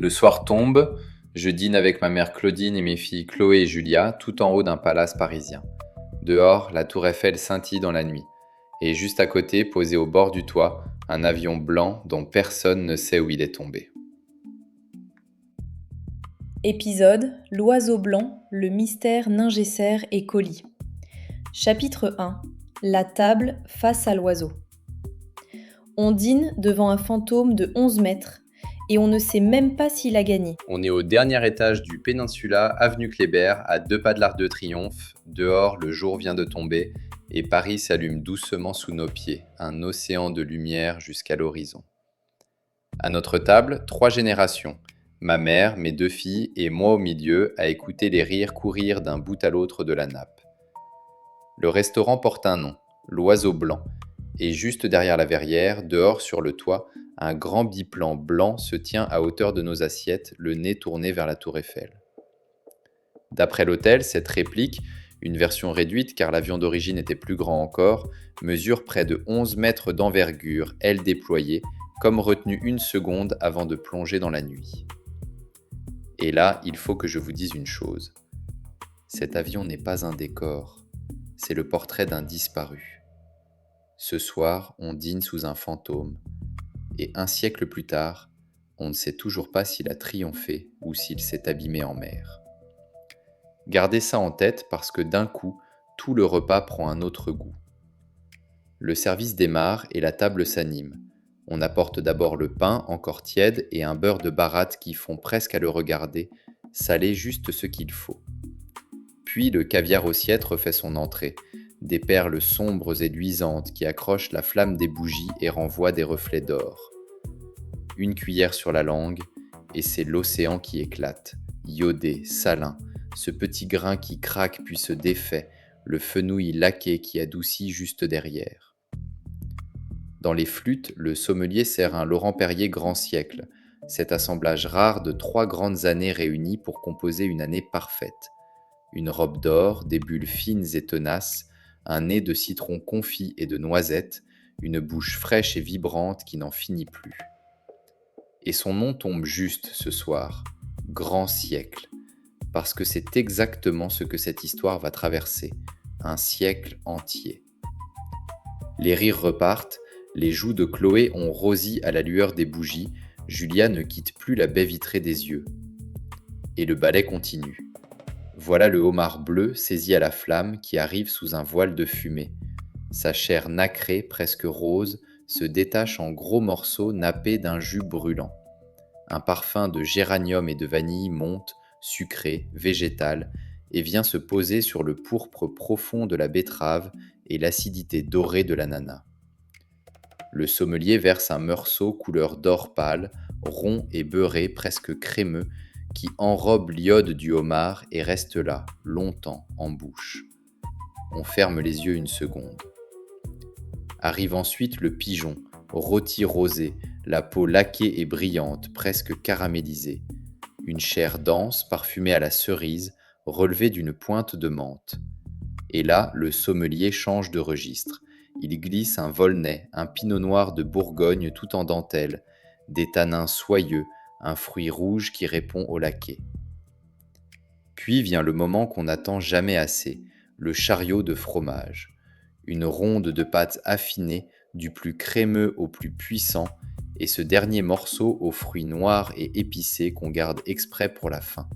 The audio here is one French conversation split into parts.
Le soir tombe, je dîne avec ma mère Claudine et mes filles Chloé et Julia, tout en haut d'un palace parisien. Dehors, la tour Eiffel scintille dans la nuit. Et juste à côté, posé au bord du toit, un avion blanc dont personne ne sait où il est tombé. Épisode L'oiseau blanc, le mystère Ningesser et Colli. Chapitre 1 La table face à l'oiseau. On dîne devant un fantôme de 11 mètres et on ne sait même pas s'il a gagné. On est au dernier étage du Péninsula, avenue Kléber, à 2 pas de l'Arc de Triomphe. Dehors, le jour vient de tomber et Paris s'allume doucement sous nos pieds, un océan de lumière jusqu'à l'horizon. À notre table, 3 générations. Ma mère, mes 2 filles et moi au milieu à écouter les rires courir d'un bout à l'autre de la nappe. Le restaurant porte un nom, l'Oiseau Blanc, et juste derrière la verrière, dehors sur le toit, un grand biplan blanc se tient à hauteur de nos assiettes, le nez tourné vers la tour Eiffel. D'après l'hôtel, cette réplique, une version réduite car l'avion d'origine était plus grand encore, mesure près de 11 mètres d'envergure, ailes déployées, comme retenu une seconde avant de plonger dans la nuit. Et là, il faut que je vous dise une chose. Cet avion n'est pas un décor, c'est le portrait d'un disparu. Ce soir, on dîne sous un fantôme, et un siècle plus tard, on ne sait toujours pas s'il a triomphé ou s'il s'est abîmé en mer. Gardez ça en tête parce que d'un coup, tout le repas prend un autre goût. Le service démarre et la table s'anime. On apporte d'abord le pain encore tiède et un beurre de baratte qui font presque à le regarder, salé juste ce qu'il faut. Puis le caviar au siètre fait son entrée, des perles sombres et luisantes qui accrochent la flamme des bougies et renvoient des reflets d'or. Une cuillère sur la langue, et c'est l'océan qui éclate, iodé, salin, ce petit grain qui craque puis se défait, le fenouil laqué qui adoucit juste derrière. Dans les flûtes, le sommelier sert un Laurent Perrier grand siècle, cet assemblage rare de 3 grandes années réunies pour composer une année parfaite. Une robe d'or, des bulles fines et tenaces, un nez de citron confit et de noisettes, une bouche fraîche et vibrante qui n'en finit plus. Et son nom tombe juste ce soir, grand siècle, parce que c'est exactement ce que cette histoire va traverser, un siècle entier. Les rires repartent, les joues de Chloé ont rosi à la lueur des bougies, Julia ne quitte plus la baie vitrée des yeux. Et le ballet continue. Voilà le homard bleu saisi à la flamme qui arrive sous un voile de fumée. Sa chair nacrée, presque rose, se détache en gros morceaux nappés d'un jus brûlant. Un parfum de géranium et de vanille monte, sucré, végétal, et vient se poser sur le pourpre profond de la betterave et l'acidité dorée de l'ananas. Le sommelier verse un meursault couleur d'or pâle, rond et beurré, presque crémeux, qui enrobe l'iode du homard et reste là, longtemps, en bouche. On ferme les yeux une seconde. Arrive ensuite le pigeon, rôti rosé, la peau laquée et brillante, presque caramélisée. Une chair dense, parfumée à la cerise, relevée d'une pointe de menthe. Et là, le sommelier change de registre. Il glisse un volnay, un pinot noir de Bourgogne tout en dentelle, des tanins soyeux, un fruit rouge qui répond au laquais. Puis vient le moment qu'on n'attend jamais assez, le chariot de fromage. Une ronde de pâte affinée, du plus crémeux au plus puissant, et ce dernier morceau aux fruits noirs et épicés qu'on garde exprès pour la fin.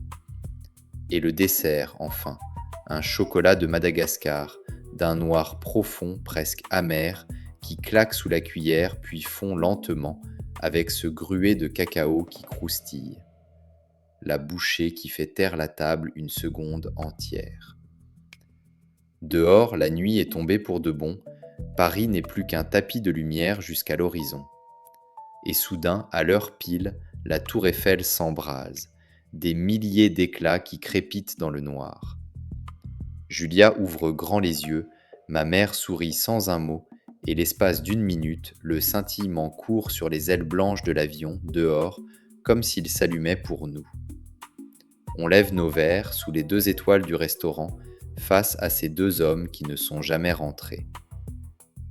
Et le dessert, enfin, un chocolat de Madagascar, d'un noir profond, presque amer, qui claque sous la cuillère puis fond lentement, avec ce gruet de cacao qui croustille. La bouchée qui fait taire la table une seconde entière. Dehors, la nuit est tombée pour de bon, Paris n'est plus qu'un tapis de lumière jusqu'à l'horizon. Et soudain, à l'heure pile, la tour Eiffel s'embrase, des milliers d'éclats qui crépitent dans le noir. Julia ouvre grand les yeux, ma mère sourit sans un mot, et l'espace d'une minute, le scintillement court sur les ailes blanches de l'avion, dehors, comme s'il s'allumait pour nous. On lève nos verres sous les 2 étoiles du restaurant, face à ces 2 hommes qui ne sont jamais rentrés.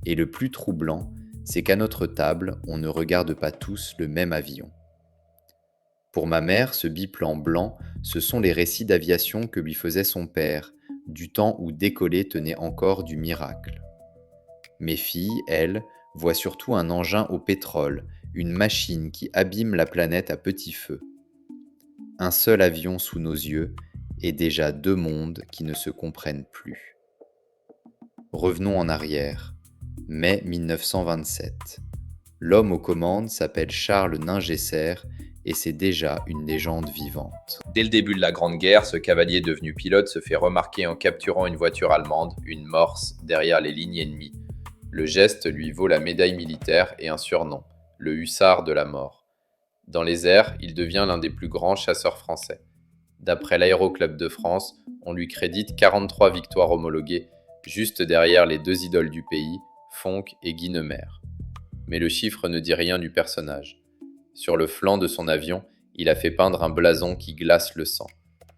Et le plus troublant, c'est qu'à notre table, on ne regarde pas tous le même avion. Pour ma mère, ce biplan blanc, ce sont les récits d'aviation que lui faisait son père, du temps où décoller tenait encore du miracle. Mes filles, elles, voient surtout un engin au pétrole, une machine qui abîme la planète à petit feu. Un seul avion sous nos yeux et déjà deux mondes qui ne se comprennent plus. Revenons en arrière. Mai 1927. L'homme aux commandes s'appelle Charles Ningesser et c'est déjà une légende vivante. Dès le début de la Grande Guerre, ce cavalier devenu pilote se fait remarquer en capturant une voiture allemande, une Morse, derrière les lignes ennemies. Le geste lui vaut la médaille militaire et un surnom, le hussard de la mort. Dans les airs, il devient l'un des plus grands chasseurs français. D'après l'Aéroclub de France, on lui crédite 43 victoires homologuées, juste derrière les deux idoles du pays, Fonck et Guynemer. Mais le chiffre ne dit rien du personnage. Sur le flanc de son avion, il a fait peindre un blason qui glace le sang,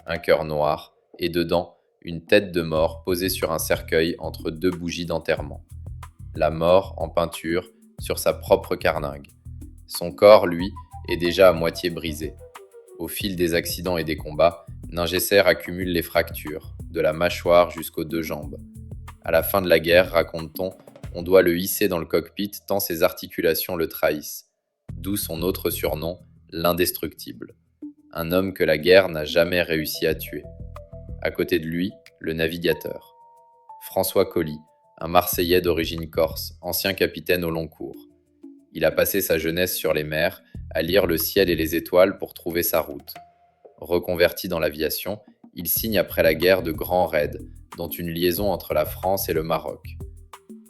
un cœur noir, et dedans, une tête de mort posée sur un cercueil entre deux bougies d'enterrement. La mort, en peinture, sur sa propre carlingue. Son corps, lui, est déjà à moitié brisé. Au fil des accidents et des combats, Ningesser accumule les fractures, de la mâchoire jusqu'aux deux jambes. À la fin de la guerre, raconte-t-on, on doit le hisser dans le cockpit tant ses articulations le trahissent. D'où son autre surnom, l'indestructible. Un homme que la guerre n'a jamais réussi à tuer. À côté de lui, le navigateur. François Coly, un Marseillais d'origine corse, ancien capitaine au long cours. Il a passé sa jeunesse sur les mers, à lire le ciel et les étoiles pour trouver sa route. Reconverti dans l'aviation, il signe après la guerre de grands raids, dont une liaison entre la France et le Maroc.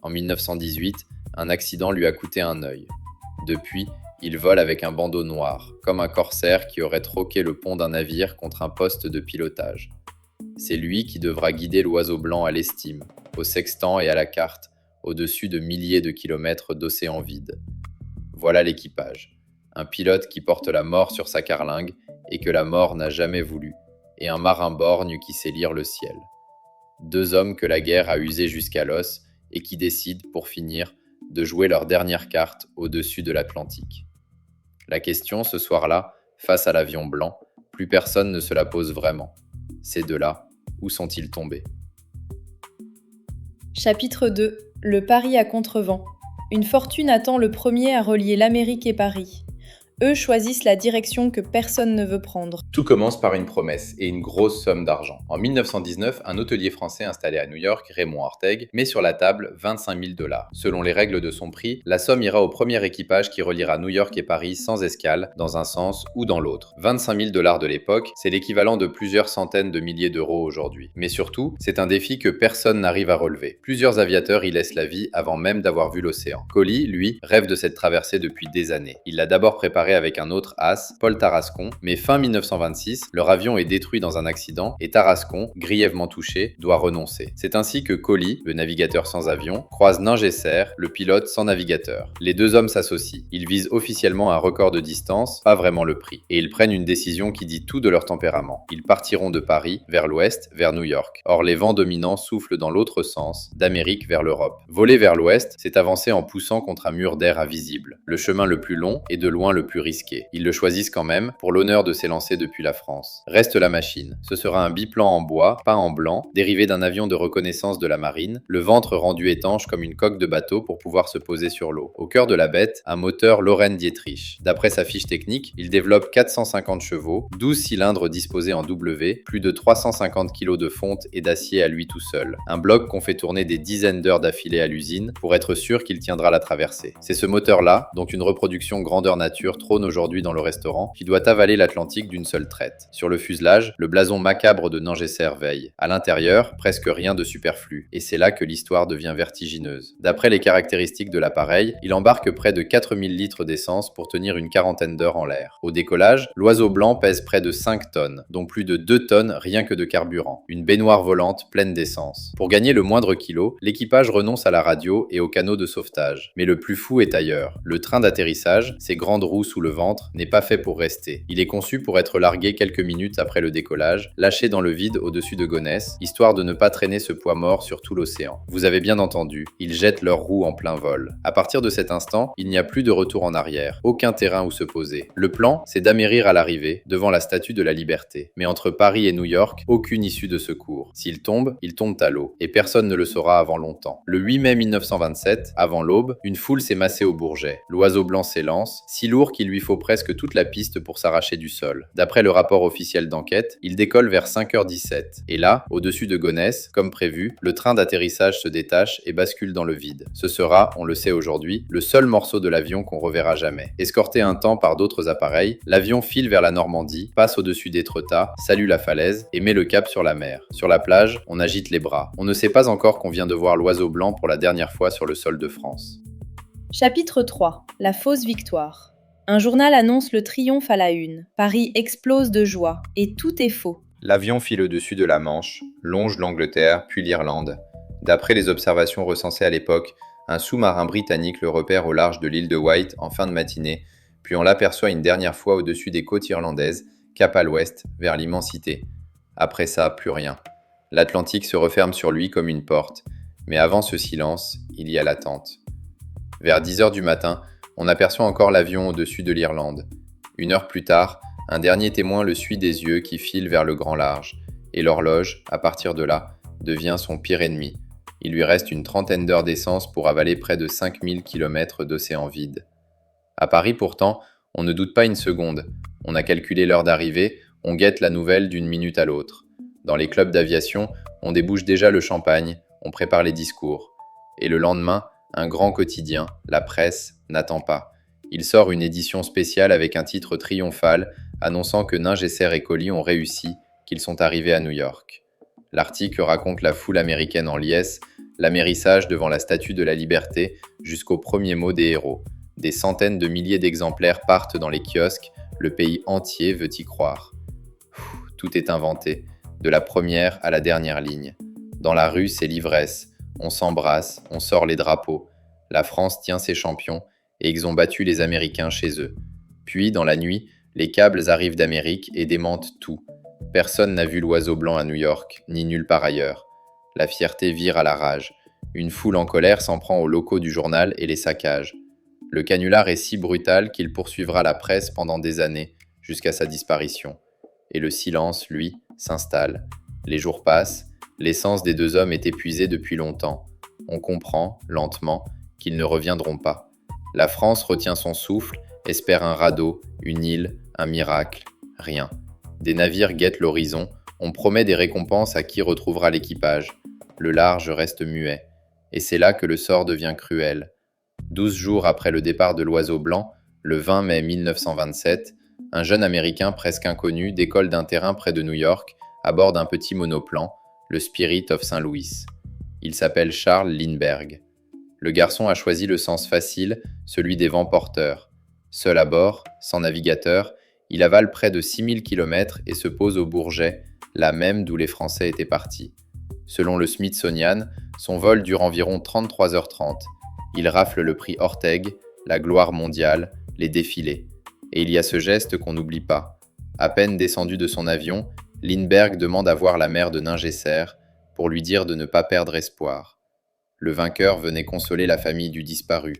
En 1918, un accident lui a coûté un œil. Depuis, il vole avec un bandeau noir, comme un corsaire qui aurait troqué le pont d'un navire contre un poste de pilotage. C'est lui qui devra guider l'oiseau blanc à l'estime, au sextant et à la carte, au-dessus de milliers de kilomètres d'océan vide. Voilà l'équipage. Un pilote qui porte la mort sur sa carlingue et que la mort n'a jamais voulu, et un marin borgne qui sait lire le ciel. Deux hommes que la guerre a usés jusqu'à l'os et qui décident, pour finir, de jouer leur dernière carte au-dessus de l'Atlantique. La question, ce soir-là, face à l'avion blanc, plus personne ne se la pose vraiment. Ces deux-là, où sont-ils tombés ? Chapitre 2. Le Paris à contrevent. Une fortune attend le premier à relier l'Amérique et Paris. Eux choisissent la direction que personne ne veut prendre. Tout commence par une promesse et une grosse somme d'argent. En 1919, un hôtelier français installé à New York, Raymond Orteig, met sur la table 25 000 $. Selon les règles de son prix, la somme ira au premier équipage qui reliera New York et Paris sans escale, dans un sens ou dans l'autre. 25 000 $ de l'époque, c'est l'équivalent de plusieurs centaines de milliers d'euros aujourd'hui. Mais surtout, c'est un défi que personne n'arrive à relever. Plusieurs aviateurs y laissent la vie avant même d'avoir vu l'océan. Coly, lui, rêve de cette traversée depuis des années. Il l'a d'abord préparé avec un autre as, Paul Tarascon, mais fin 1926, leur avion est détruit dans un accident et Tarascon, grièvement touché, doit renoncer. C'est ainsi que Coly, le navigateur sans avion, croise Ningesser, le pilote sans navigateur. Les deux hommes s'associent. Ils visent officiellement un record de distance, pas vraiment le prix. Et ils prennent une décision qui dit tout de leur tempérament. Ils partiront de Paris, vers l'ouest, vers New York. Or, les vents dominants soufflent dans l'autre sens, d'Amérique vers l'Europe. Voler vers l'ouest, c'est avancer en poussant contre un mur d'air invisible. Le chemin le plus long et de loin le plus risqué. Ils le choisissent quand même, pour l'honneur de s'élancer depuis la France. Reste la machine. Ce sera un biplan en bois, peint en blanc, dérivé d'un avion de reconnaissance de la marine, le ventre rendu étanche comme une coque de bateau pour pouvoir se poser sur l'eau. Au cœur de la bête, un moteur Loren Dietrich. D'après sa fiche technique, il développe 450 chevaux, 12 cylindres disposés en W, plus de 350 kg de fonte et d'acier à lui tout seul. Un bloc qu'on fait tourner des dizaines d'heures d'affilée à l'usine pour être sûr qu'il tiendra la traversée. C'est ce moteur-là, dont une reproduction grandeur nature trône aujourd'hui dans le restaurant, qui doit avaler l'Atlantique d'une seule traite. Sur le fuselage, le blason macabre de Ningesser veille. À l'intérieur, presque rien de superflu. Et c'est là que l'histoire devient vertigineuse. D'après les caractéristiques de l'appareil, il embarque près de 4000 litres d'essence pour tenir une quarantaine d'heures en l'air. Au décollage, l'oiseau blanc pèse près de 5 tonnes, dont plus de 2 tonnes rien que de carburant. Une baignoire volante pleine d'essence. Pour gagner le moindre kilo, l'équipage renonce à la radio et aux canaux de sauvetage. Mais le plus fou est ailleurs. Le train d'atterrissage, ses grandes roues sous le ventre, n'est pas fait pour rester. Il est conçu pour être largué quelques minutes après le décollage, lâché dans le vide au-dessus de Gonesse, histoire de ne pas traîner ce poids mort sur tout l'océan. Vous avez bien entendu, ils jettent leurs roues en plein vol. À partir de cet instant, il n'y a plus de retour en arrière, aucun terrain où se poser. Le plan, c'est d'amérir à l'arrivée, devant la Statue de la Liberté. Mais entre Paris et New York, aucune issue de secours. S'ils tombent à l'eau, et personne ne le saura avant longtemps. Le 8 mai 1927, avant l'aube, une foule s'est massée au Bourget. L'oiseau blanc s'élance, si lourd qu'il lui faut presque toute la piste pour s'arracher du sol. D'après le rapport officiel d'enquête, il décolle vers 5h17. Et là, au-dessus de Gonesse, comme prévu, le train d'atterrissage se détache et bascule dans le vide. Ce sera, on le sait aujourd'hui, le seul morceau de l'avion qu'on reverra jamais. Escorté un temps par d'autres appareils, l'avion file vers la Normandie, passe au-dessus d'Étretat, salue la falaise et met le cap sur la mer. Sur la plage, on agite les bras. On ne sait pas encore qu'on vient de voir l'oiseau blanc pour la dernière fois sur le sol de France. Chapitre 3. La fausse victoire. Un journal annonce le triomphe à la une. Paris explose de joie, et tout est faux. L'avion file au-dessus de la Manche, longe l'Angleterre, puis l'Irlande. D'après les observations recensées à l'époque, un sous-marin britannique le repère au large de l'île de Wight en fin de matinée, puis on l'aperçoit une dernière fois au-dessus des côtes irlandaises, cap à l'ouest, vers l'immensité. Après ça, plus rien. L'Atlantique se referme sur lui comme une porte, mais avant ce silence, il y a l'attente. Vers 10h du matin, on aperçoit encore l'avion au-dessus de l'Irlande. 1 heure plus tard, un dernier témoin le suit des yeux qui filent vers le grand large, et l'horloge, à partir de là, devient son pire ennemi. Il lui reste une trentaine d'heures d'essence pour avaler près de 5000 km d'océan vide. À Paris pourtant, on ne doute pas une seconde. On a calculé l'heure d'arrivée, on guette la nouvelle d'une minute à l'autre. Dans les clubs d'aviation, on débouche déjà le champagne, on prépare les discours. Et le lendemain, un grand quotidien, la presse, n'attend pas. Il sort une édition spéciale avec un titre triomphal annonçant que Ningesser et Colly ont réussi, qu'ils sont arrivés à New York. L'article raconte la foule américaine en liesse, l'amérissage devant la Statue de la Liberté jusqu'aux premiers mots des héros. Des centaines de milliers d'exemplaires partent dans les kiosques, le pays entier veut y croire. Tout est inventé, de la première à la dernière ligne. Dans la rue, c'est l'ivresse, on s'embrasse, on sort les drapeaux. La France tient ses champions et ils ont battu les Américains chez eux. Puis, dans la nuit, les câbles arrivent d'Amérique et démentent tout. Personne n'a vu l'oiseau blanc à New York, ni nulle part ailleurs. La fierté vire à la rage. Une foule en colère s'en prend aux locaux du journal et les saccage. Le canular est si brutal qu'il poursuivra la presse pendant des années, jusqu'à sa disparition. Et le silence, lui, s'installe. Les jours passent, l'essence des deux hommes est épuisée depuis longtemps. On comprend, lentement, qu'ils ne reviendront pas. La France retient son souffle, espère un radeau, une île, un miracle. Rien. Des navires guettent l'horizon, on promet des récompenses à qui retrouvera l'équipage. Le large reste muet. Et c'est là que le sort devient cruel. 12 jours après le départ de l'oiseau blanc, le 20 mai 1927, un jeune Américain presque inconnu décolle d'un terrain près de New York à bord d'un petit monoplan, le Spirit of St. Louis. Il s'appelle Charles Lindbergh. Le garçon a choisi le sens facile, celui des vents porteurs. Seul à bord, sans navigateur, il avale près de 6000 km et se pose au Bourget, là même d'où les Français étaient partis. Selon le Smithsonian, son vol dure environ 33h30. Il rafle le prix Orteig, la gloire mondiale, les défilés. Et il y a ce geste qu'on n'oublie pas. À peine descendu de son avion, Lindbergh demande à voir la mère de Ningesser pour lui dire de ne pas perdre espoir. Le vainqueur venait consoler la famille du disparu.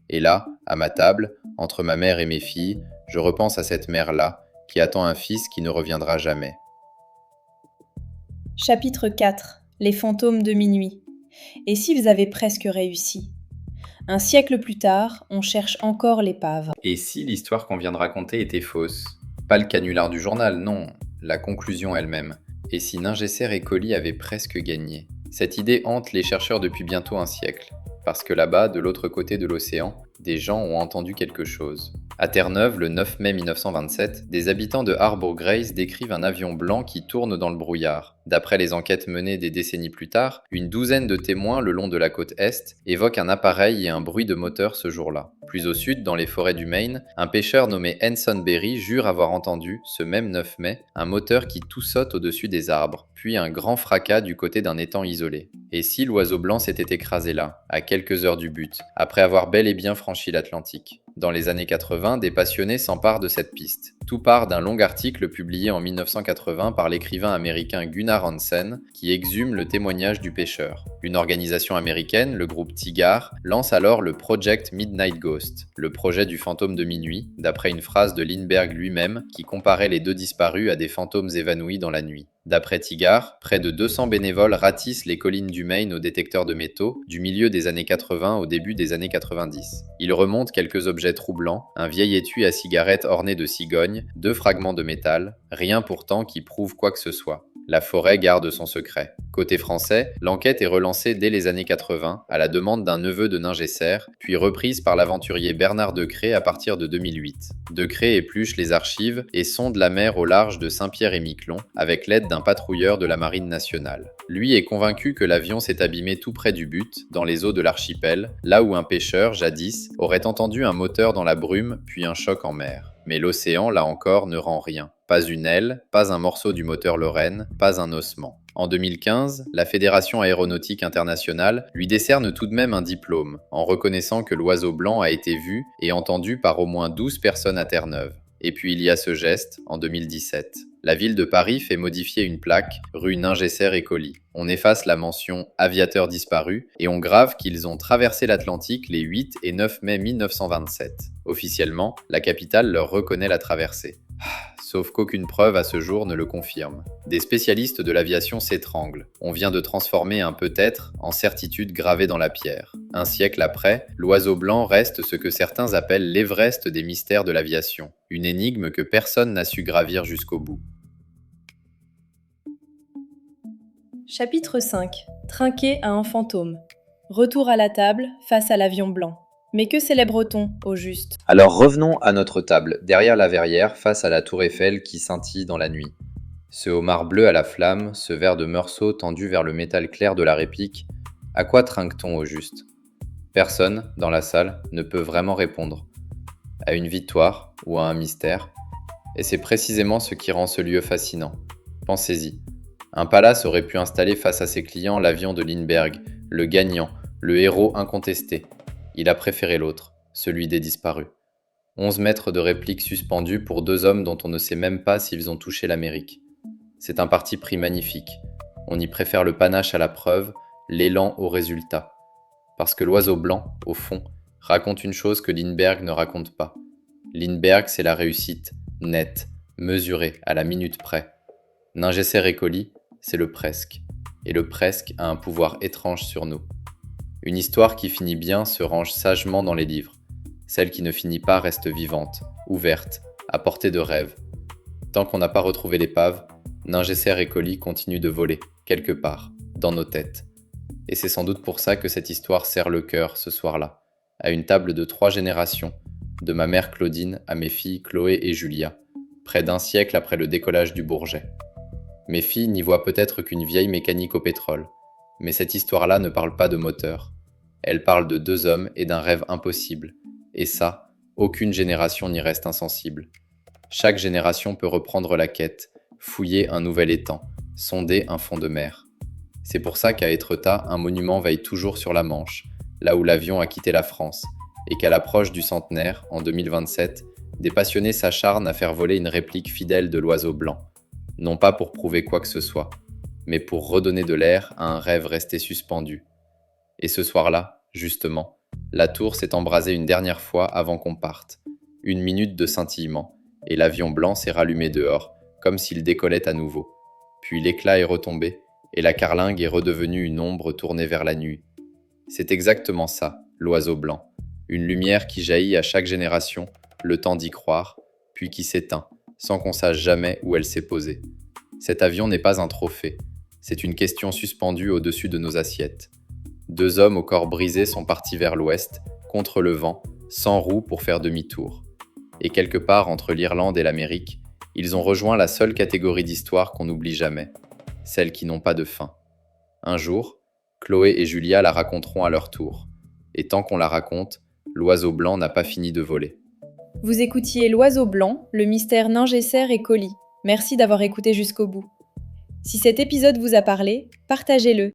Et là, à ma table, entre ma mère et mes filles, je repense à cette mère-là, qui attend un fils qui ne reviendra jamais. Chapitre 4. Les fantômes de minuit. Et si vous avez presque réussi ? Un siècle plus tard, on cherche encore l'épave. Et si l'histoire qu'on vient de raconter était fausse ? Pas le canular du journal, non, la conclusion elle-même. Et si Ningesser et Colly avaient presque gagné ? Cette idée hante les chercheurs depuis bientôt un siècle. Parce que là-bas, de l'autre côté de l'océan, des gens ont entendu quelque chose. À Terre-Neuve, le 9 mai 1927, des habitants de Harbour Grace décrivent un avion blanc qui tourne dans le brouillard. D'après les enquêtes menées des décennies plus tard, une douzaine de témoins le long de la côte est évoquent un appareil et un bruit de moteur ce jour-là. Plus au sud, dans les forêts du Maine, un pêcheur nommé Henson Berry jure avoir entendu, ce même 9 mai, un moteur qui tout saute au-dessus des arbres, puis un grand fracas du côté d'un étang isolé. Et si l'oiseau blanc s'était écrasé là, à quelques heures du but, après avoir bel et bien franchi l'Atlantique ? Dans les années 80, des passionnés s'emparent de cette piste. Tout part d'un long article publié en 1980 par l'écrivain américain Gunnar Hansen qui exhume le témoignage du pêcheur. Une organisation américaine, le groupe TIGAR, lance alors le Project Midnight Ghost, le projet du fantôme de minuit, d'après une phrase de Lindbergh lui-même qui comparait les deux disparus à des fantômes évanouis dans la nuit. D'après TIGAR, près de 200 bénévoles ratissent les collines du Maine aux détecteurs de métaux du milieu des années 80 au début des années 90. Ils remontent quelques objets troublants, un vieil étui à cigarette orné de cigognes, 2 fragments de métal, rien pourtant qui prouve quoi que ce soit. La forêt garde son secret. Côté français, l'enquête est relancée dès les années 80 à la demande d'un neveu de Ningesser, puis reprise par l'aventurier Bernard Decré à partir de 2008. Decré épluche les archives et sonde la mer au large de Saint-Pierre-et-Miquelon avec l'aide d'un patrouilleur de la Marine nationale. Lui est convaincu que l'avion s'est abîmé tout près du but, dans les eaux de l'archipel, là où un pêcheur, jadis, aurait entendu un moteur dans la brume puis un choc en mer. Mais l'océan, là encore, ne rend rien. Pas une aile, pas un morceau du moteur Lorraine, pas un ossement. En 2015, la Fédération aéronautique internationale lui décerne tout de même un diplôme, en reconnaissant que l'oiseau blanc a été vu et entendu par au moins 12 personnes à Terre-Neuve. Et puis il y a ce geste, en 2017. La ville de Paris fait modifier une plaque, rue Ningesser et Colly. On efface la mention « aviateurs disparus » et on grave qu'ils ont traversé l'Atlantique les 8 et 9 mai 1927. Officiellement, la capitale leur reconnaît la traversée. Sauf qu'aucune preuve à ce jour ne le confirme. Des spécialistes de l'aviation s'étranglent. On vient de transformer un peut-être en certitude gravée dans la pierre. Un siècle après, l'oiseau blanc reste ce que certains appellent l'Everest des mystères de l'aviation. Une énigme que personne n'a su gravir jusqu'au bout. Chapitre 5. Trinqué à un fantôme. Retour à la table face à l'avion blanc. Mais que célèbre-t-on, au juste ? Alors revenons à notre table, derrière la verrière, face à la tour Eiffel qui scintille dans la nuit. Ce homard bleu à la flamme, ce verre de meursault tendu vers le métal clair de la réplique, à quoi trinque-t-on au juste ? Personne, dans la salle, ne peut vraiment répondre. À une victoire ou à un mystère. Et c'est précisément ce qui rend ce lieu fascinant. Pensez-y. Un palace aurait pu installer face à ses clients l'avion de Lindbergh, le gagnant, le héros incontesté. Il a préféré l'autre, celui des disparus. 11 mètres de répliques suspendues pour 2 hommes dont on ne sait même pas s'ils ont touché l'Amérique. C'est un parti pris magnifique. On y préfère le panache à la preuve, l'élan au résultat. Parce que l'oiseau blanc, au fond, raconte une chose que Lindbergh ne raconte pas. Lindbergh, c'est la réussite, nette, mesurée, à la minute près. Ningesser et Colly, c'est le presque. Et le presque a un pouvoir étrange sur nous. Une histoire qui finit bien se range sagement dans les livres. Celle qui ne finit pas reste vivante, ouverte, à portée de rêve. Tant qu'on n'a pas retrouvé l'épave, Ningesser et Colly continuent de voler, quelque part, dans nos têtes. Et c'est sans doute pour ça que cette histoire serre le cœur ce soir-là, à une table de 3 générations, de ma mère Claudine à mes filles Chloé et Julia, près d'1 siècle après le décollage du Bourget. Mes filles n'y voient peut-être qu'une vieille mécanique au pétrole, mais cette histoire-là ne parle pas de moteur. Elle parle de 2 hommes et d'un rêve impossible. Et ça, aucune génération n'y reste insensible. Chaque génération peut reprendre la quête, fouiller un nouvel étang, sonder un fond de mer. C'est pour ça qu'à Étretat, un monument veille toujours sur la Manche, là où l'avion a quitté la France, et qu'à l'approche du centenaire, en 2027, des passionnés s'acharnent à faire voler une réplique fidèle de l'oiseau blanc. Non pas pour prouver quoi que ce soit, mais pour redonner de l'air à un rêve resté suspendu. Et ce soir-là, justement, la tour s'est embrasée une dernière fois avant qu'on parte. 1 minute de scintillement, et l'avion blanc s'est rallumé dehors, comme s'il décollait à nouveau. Puis l'éclat est retombé, et la carlingue est redevenue une ombre tournée vers la nuit. C'est exactement ça, l'oiseau blanc. Une lumière qui jaillit à chaque génération, le temps d'y croire, puis qui s'éteint, sans qu'on sache jamais où elle s'est posée. Cet avion n'est pas un trophée, c'est une question suspendue au-dessus de nos assiettes. 2 hommes au corps brisé sont partis vers l'ouest, contre le vent, sans roue pour faire demi-tour. Et quelque part entre l'Irlande et l'Amérique, ils ont rejoint la seule catégorie d'histoire qu'on n'oublie jamais, celles qui n'ont pas de fin. Un jour, Chloé et Julia la raconteront à leur tour. Et tant qu'on la raconte, l'oiseau blanc n'a pas fini de voler. Vous écoutiez L'Oiseau blanc, le mystère Ningesser et Colly. Merci d'avoir écouté jusqu'au bout. Si cet épisode vous a parlé, partagez-le